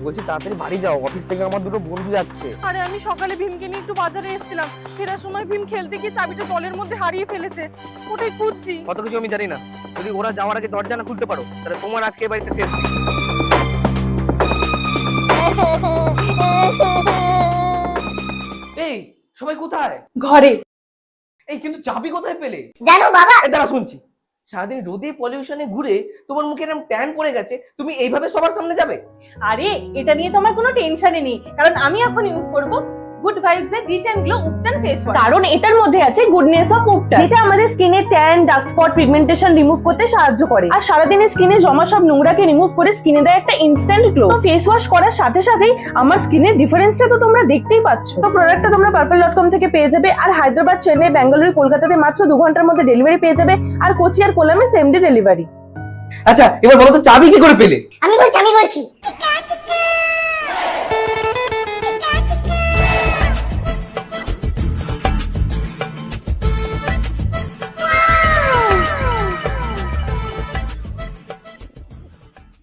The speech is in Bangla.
বলছি তাড়াতাড়ি বাড়ি যাও, অফিস থেকে আমার দুটো বন্ধু যাচ্ছে। আরে আমি সকালে ভীমকে নিয়ে একটু বাজারে এসেছিলাম, ফেরার সময় ভীম খেলতে গিয়ে চাবিটা জলের মধ্যে হারিয়ে ফেলেছে, ওটাই খুঁজছি। কত কিছু আমি জানি না, যদি ওরা যাওয়ার আগে দরজা না খুলতে পারো তাহলে তোমার আজকে এই বাড়িতে শেষ। এই সবাই কোথায়? ঘরে। এই কিন্তু চাবি কোথায় পেলে? জানো বাবা, এই দাঁড়া শুনছি। সারাদিন রোদে পলিউশনে ঘুরে তোমার মুখে এরকম ট্যান পড়ে গেছে, তুমি এইভাবে সবার সামনে যাবে? আরে এটা নিয়ে তোমার কোনো টেনশনই নেই, কারণ আমি এখন ইউজ করব গুড ভাইবস এর রিট and glow ubtan face wash. কারণ এটার মধ্যে আছে গুডনেস অফ উপটান, যেটা আমাদের স্কিনের tan, dark spot, pigmentation remove করতে সাহায্য করে আর সারাদিনের স্কিনে জমা সব নোংরাকে রিমুভ করে স্কিনে দেয় একটা ইনস্ট্যান্ট গ্লো। তো ফেস ওয়াশ করার সাথে সাথেই আমার স্কিনের ডিফারেন্সটা তো তোমরা দেখতেই পাচ্ছ। তো প্রোডাক্টটা তোমরা purple.com থেকে পেয়ে যাবে, আর হায়দ্রাবাদ, চেন্নাই, বেঙ্গালুরু, কলকাতাতে মাত্র 2 ঘন্টার মধ্যে ডেলিভারি পেয়ে যাবে, আর কোচি আর কোলামে সেম ডে ডেলিভারি। আচ্ছা এবার বলো তো চাবি কি করে পেলে? আমি বলছি